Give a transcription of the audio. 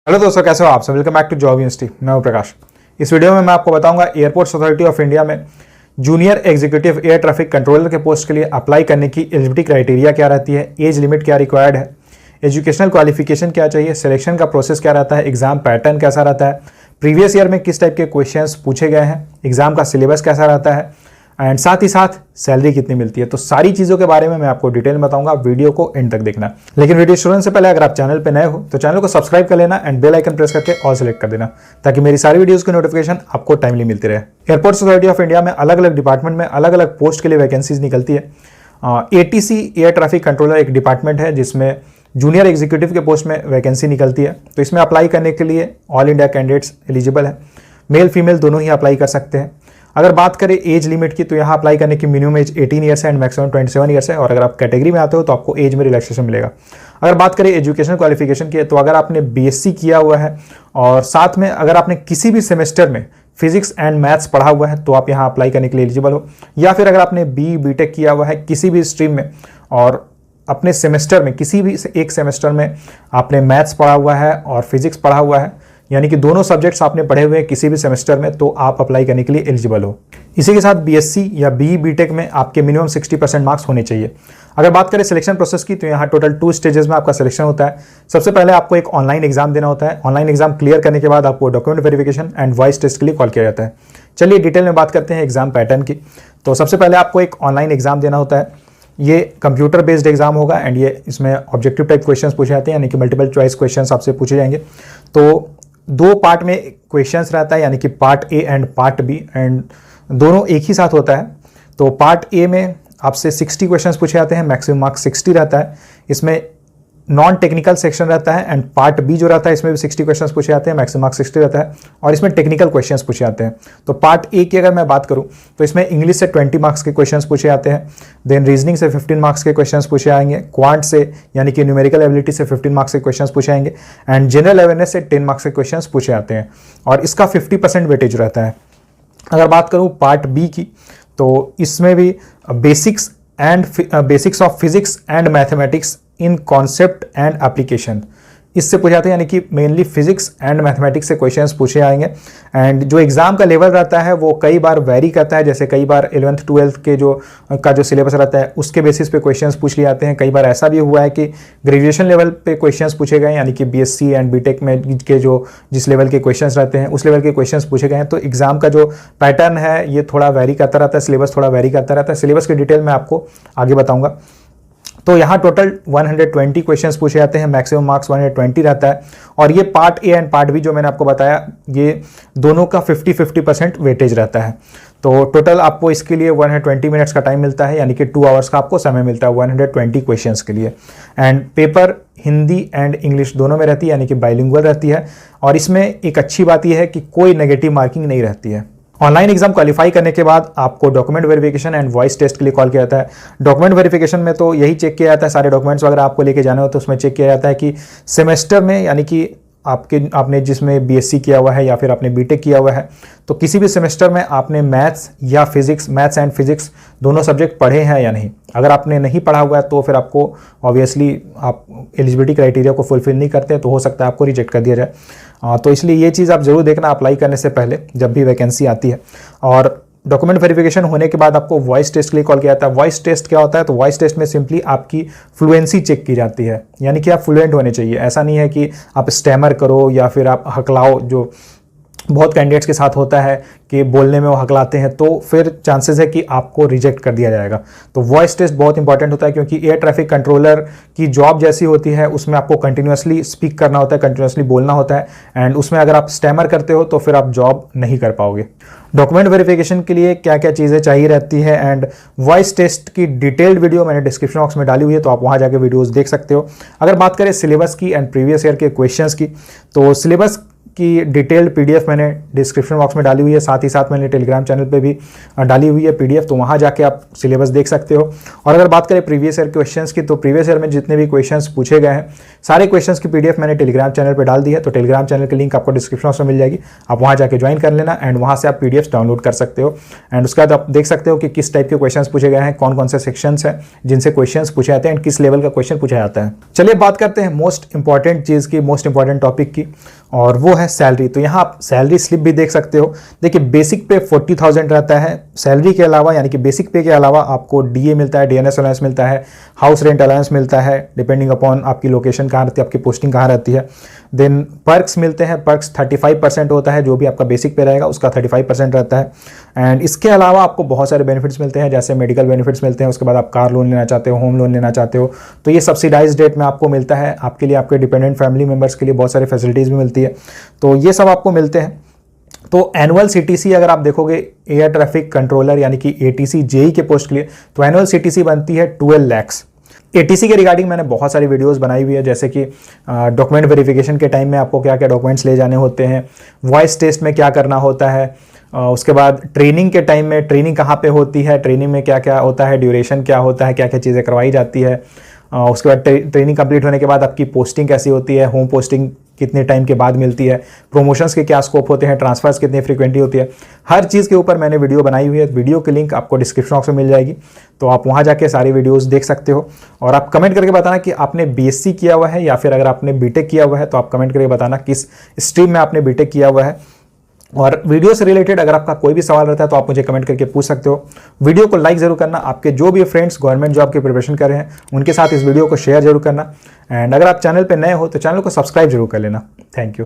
Hello दोस्तों, कैसे हो आप सब। Welcome back to job university. मैं हूं प्रकाश। इस वीडियो में मैं आपको बताऊंगा एयरपोर्ट्स अथॉरिटी ऑफ इंडिया में junior executive air traffic controller के पोस्ट के लिए अप्लाई करने की एलिजिबिलिटी क्राइटेरिया क्या रहती है, एज लिमिट क्या रिक्वायर्ड है, एजुकेशनल क्वालिफिकेशन क्या चाहिए, सिलेक्शन का प्रोसेस क्या रहता है, एग्जाम पैटर्न कैसा रहता है, प्रीवियस ईयर में किस टाइप के क्वेश्चंस पूछे गए हैं, एग्जाम का सिलेबस कैसा रहता है एंड साथ ही साथ सैलरी कितनी मिलती है। तो सारी चीज़ों के बारे में मैं आपको डिटेल में बताऊंगा। वीडियो को एंड तक देखना। लेकिन वीडियो शुरू से पहले अगर आप चैनल पे नए हो तो चैनल को सब्सक्राइब कर लेना एंड बेल आइकन प्रेस करके ऑल सेलेक्ट कर देना, ताकि मेरी सारी वीडियोस की नोटिफिकेशन आपको टाइमली मिलती रहे। एयरपोर्ट्स अथॉरिटी ऑफ इंडिया में अलग अलग डिपार्टमेंट में अलग अलग पोस्ट के लिए वैकेंसीज निकलती है। ATC एयर ट्रैफिक कंट्रोलर एक डिपार्टमेंट है जिसमें जूनियर एग्जीक्यूटिव के पोस्ट में वैकेंसी निकलती है। तो इसमें अप्लाई करने के लिए ऑल इंडिया कैंडिडेट्स एलिजिबल है। मेल फीमेल दोनों ही अप्लाई कर सकते हैं। अगर बात करें एज लिमिट की, तो यहाँ अप्लाई करने की मिनिमम एज 18 ईयर्स है एंड मैक्सिमम 27 ईयर्स है। और अगर आप कैटेगरी में आते हो तो आपको एज में रिलैक्सेशन मिलेगा। अगर बात करें एजुकेशन क्वालिफिकेशन की, तो अगर आपने BSc किया हुआ है और साथ में अगर आपने किसी भी सेमेस्टर में फिजिक्स एंड मैथ्स पढ़ा हुआ है तो आप यहाँ अप्लाई करने के लिए एलिजिबल हो। या फिर अगर आपने BTech किया हुआ है किसी भी स्ट्रीम में और अपने सेमेस्टर में किसी भी एक सेमेस्टर में आपने मैथ्स पढ़ा हुआ है और फिजिक्स पढ़ा हुआ है, यानी कि दोनों सब्जेक्ट्स आपने पढ़े हुए हैं किसी भी सेमेस्टर में, तो आप अप्लाई करने के लिए एलिजिबल हो। इसी के साथ BSc या BTech में आपके मिनिमम 60% मार्क्स होने चाहिए। अगर बात करें सिलेक्शन प्रोसेस की, तो यहाँ टोटल 2 स्टेजेस में आपका सिलेक्शन होता है। सबसे पहले आपको एक ऑनलाइन एग्जाम देना होता है। ऑनलाइन एग्जाम क्लियर करने के बाद आपको document verification and voice test के लिए कॉल किया जाता है। चलिए डिटेल में बात करते हैं एग्जाम पैटर्न की। तो सबसे पहले आपको एक ऑनलाइन एग्जाम देना होता है। ये कंप्यूटर बेस्ड एग्जाम होगा एंड ये इसमें ऑब्जेक्टिव टाइप क्वेश्चंस पूछे जाते हैं, यानी कि मल्टीपल चॉइस क्वेश्चंस आपसे पूछे जाएंगे। तो 2 पार्ट में क्वेश्चंस रहता है, यानी कि part A and part B, and दोनों एक ही साथ होता है। तो पार्ट A में आपसे 60 क्वेश्चंस पूछे जाते हैं, मैक्सिमम मार्क्स 60 रहता है। इसमें नॉन टेक्निकल सेक्शन रहता है एंड पार्ट B जो रहता है इसमें भी 60 क्वेश्चंस पूछे जाते हैं, मैक्सिमम मार्क्स 60 रहता है। और इसमें टेक्निकल क्वेश्चंस पूछे जाते हैं। तो पार्ट A की अगर मैं बात करूं तो इसमें इंग्लिश से 20 मार्क्स के क्वेश्चंस पूछे जाते हैं। देन रीजनिंग से 15 मार्क्स के क्वेश्चंस पूछे आएंगे। क्वांट से यानी कि न्यूमेरिकल एबिलिटी से 15 मार्क्स के क्वेश्चंस पूछे आएंगे एंड जनरल अवेयरनेस से 10 मार्क्स के क्वेश्चंस पूछे जाते हैं और इसका 50% वेटेज रहता है। अगर बात करूँ पार्ट B की, तो इसमें भी basics of physics and mathematics in concept and application इससे पूछे जाते हैं, यानी कि मेनली फिजिक्स एंड मैथमेटिक्स से क्वेश्चंस पूछे आएंगे। एंड जो एग्जाम का लेवल रहता है वो कई बार वेरी करता है, जैसे कई बार 11th 12th के जो सिलेबस रहता है उसके बेसिस पे क्वेश्चंस पूछ लिए जाते हैं। कई बार ऐसा भी हुआ है कि ग्रेजुएशन लेवल पे क्वेश्चंस पूछे गए, यानी कि BSc एंड BTech में के जिस लेवल के क्वेश्चंस रहते हैं उस लेवल के क्वेश्चंस पूछे गए हैं। तो एग्जाम का जो पैटर्न है ये थोड़ा वेरी करता रहता है, सिलेबस थोड़ा वेरी करता रहता है। सिलेबस की डिटेल मैं आपको आगे बताऊँगा। तो यहाँ टोटल 120 क्वेश्चंस पूछे जाते हैं, मैक्सिमम मार्क्स 120 रहता है। और ये part A and part B जो मैंने आपको बताया, ये दोनों का 50-50% वेटेज रहता है। तो टोटल आपको इसके लिए 120 मिनट्स का टाइम मिलता है, यानी कि 2 आवर्स का आपको समय मिलता है 120 क्वेश्चंस के लिए। And paper Hindi and English दोनों में रहती है, यानी कि बाइलिंगुअल रहती है। और इसमें एक अच्छी बात यह है कि कोई नेगेटिव मार्किंग नहीं रहती है। ऑनलाइन एग्जाम क्वालिफाई करने के बाद आपको document verification and voice test के लिए कॉल किया जाता है। डॉक्यूमेंट वेरिफिकेशन में तो यही चेक किया जाता है, सारे डॉक्यूमेंट्स वगैरह आपको लेके जाने हो तो उसमें चेक किया जाता है कि सेमेस्टर में, यानी कि आपने जिसमें BSc किया हुआ है या फिर आपने BTech किया हुआ है, तो किसी भी सेमेस्टर में आपने मैथ्स एंड फिजिक्स दोनों सब्जेक्ट पढ़े हैं या नहीं। अगर आपने नहीं पढ़ा हुआ है तो फिर आपको ऑब्वियसली आप एलिजिबिलिटी क्राइटेरिया को फुलफिल नहीं करते, तो हो सकता है आपको रिजेक्ट कर दिया जाए। तो इसलिए ये चीज़ आप जरूर देखना अप्लाई करने से पहले जब भी वैकेंसी आती है। और डॉक्यूमेंट वेरिफिकेशन होने के बाद आपको वॉइस टेस्ट के लिए कॉल किया जाता है। वॉइस टेस्ट क्या होता है? तो वॉइस टेस्ट में सिंपली आपकी फ्लुएंसी चेक की जाती है, यानी कि आप फ्लुएंट होने चाहिए। ऐसा नहीं है कि आप स्टैमर करो या फिर आप हकलाओ, जो बहुत कैंडिडेट्स के साथ होता है कि बोलने में वो हकलाते हैं, तो फिर चांसेस है कि आपको रिजेक्ट कर दिया जाएगा। तो वॉइस टेस्ट बहुत इंपॉर्टेंट होता है, क्योंकि एयर ट्रैफिक कंट्रोलर की जॉब जैसी होती है उसमें आपको कंटिन्यूसली स्पीक करना होता है, कंटिन्यूसली बोलना होता है। एंड उसमें अगर आप स्टैमर करते हो तो फिर आप जॉब नहीं कर पाओगे। डॉक्यूमेंट वेरिफिकेशन के लिए क्या क्या चीज़ें चाहिए रहती है एंड वॉइस टेस्ट की डिटेल्ड वीडियो मैंने डिस्क्रिप्शन बॉक्स में डाली हुई है, तो आप वहाँ जाके वीडियोज़ देख सकते हो। अगर बात करें सिलेबस की एंड प्रीवियस ईयर के क्वेश्चंस की, तो सिलेबस इसकी डिटेल्ड पीडीएफ मैंने डिस्क्रिप्शन बॉक्स में डाली हुई है, साथ ही साथ मैंने टेलीग्राम चैनल पे भी डाली हुई है पीडीएफ, तो वहाँ जाके आप सिलेबस देख सकते हो। और अगर बात करें प्रीवियस ईयर क्वेश्चंस की, तो प्रीवियस ईयर में जितने भी क्वेश्चंस पूछे गए हैं सारे क्वेश्चंस की पीडीएफ मैंने टेलीग्राम चैनल पर डाल दी है। तो टेलीग्राम चैनल की लिंक आपको डिस्क्रिप्शन बॉक्स में मिल जाएगी, आप वहाँ जाके ज्वाइन कर लेना एंड वहाँ से आप पीडीएफ डाउनलोड कर सकते हो। एंड उसके बाद आप देख सकते हो कि किस टाइप के क्वेश्चंस पूछे गए हैं, कौन कौन से सेक्शंस हैं जिनसे क्वेश्चंस पूछे जाते हैं एंड किस लेवल का क्वेश्चन पूछा जाता है। चलिए बात करते हैं मोस्ट इंपॉर्टेंट चीज़ की, मोस्ट इंपॉर्टेंट टॉपिक की, और वो है सैलरी। तो यहाँ आप सैलरी स्लिप भी देख सकते हो। देखिए बेसिक पे 40,000 रहता है, सैलरी के अलावा यानी कि बेसिक पे के अलावा आपको डीए मिलता है, डीएनएस अलाउंस मिलता है, हाउस रेंट अलाउंस मिलता है डिपेंडिंग अपॉन आपकी लोकेशन कहाँ रहती है, आपकी पोस्टिंग कहाँ रहती है। देन पर्क्स मिलते हैं, पर्क्स 35% होता है, जो भी आपका बेसिक पे रहेगा उसका 35% रहता है। एंड इसके अलावा आपको बहुत सारे बेनिफिट्स मिलते हैं, जैसे मेडिकल बेनिफिट्स मिलते हैं, उसके बाद आप कार लोन लेना चाहते हो, होम लोन लेना चाहते हो तो ये सब्सिडाइज रेट में आपको मिलता है। आपके लिए, आपके डिपेंडेंट फैमिली मेम्बर्स के लिए बहुत सारी फैसिलिटीज़ भी मिलती है, तो ये सब आपको मिलते हैं। तो एनुअल सीटीसी अगर आप देखोगे एयर ट्रैफिक कंट्रोलर यानी कि एटीसी जेई के पोस्ट के लिए, तो एनुअल सीटीसी बनती है 12 लाख। एटीसी के रिगार्डिंग मैंने बहुत सारी वीडियोस बनाई हुई है, जैसे कि डॉक्यूमेंट वेरिफिकेशन के टाइम में आपको क्या क्या डॉक्यूमेंट्स ले जाने होते हैं, वॉइस टेस्ट में क्या करना होता है, उसके बाद ट्रेनिंग के टाइम में ट्रेनिंग कहाँ पे होती है, ट्रेनिंग में क्या क्या होता है, ड्यूरेशन क्या होता है, क्या क्या चीज़ें करवाई जाती है, उसके बाद ट्रेनिंग कंप्लीट होने के बाद आपकी पोस्टिंग कैसी होती है, होम पोस्टिंग कितने टाइम के बाद मिलती है, प्रमोशंस के क्या स्कोप होते हैं, ट्रांसफर्स कितनी फ्रीक्वेंटली होती है, हर चीज़ के ऊपर मैंने वीडियो बनाई हुई है। वीडियो की लिंक आपको डिस्क्रिप्शन बॉक्स में मिल जाएगी, तो आप वहाँ जाके सारी वीडियोस देख सकते हो। और आप कमेंट करके बताना कि आपने बीएससी किया हुआ है या फिर अगर आपने बीटेक किया हुआ है तो आप कमेंट करके बताना किस स्ट्रीम में आपने बीटेक किया हुआ है। और वीडियो से रिलेटेड अगर आपका कोई भी सवाल रहता है तो आप मुझे कमेंट करके पूछ सकते हो। वीडियो को लाइक जरूर करना, आपके जो भी फ्रेंड्स गवर्नमेंट जॉब की प्रिपरेशन कर रहे हैं उनके साथ इस वीडियो को शेयर जरूर करना। एंड अगर आप चैनल पे नए हो तो चैनल को सब्सक्राइब जरूर कर लेना। Thank you.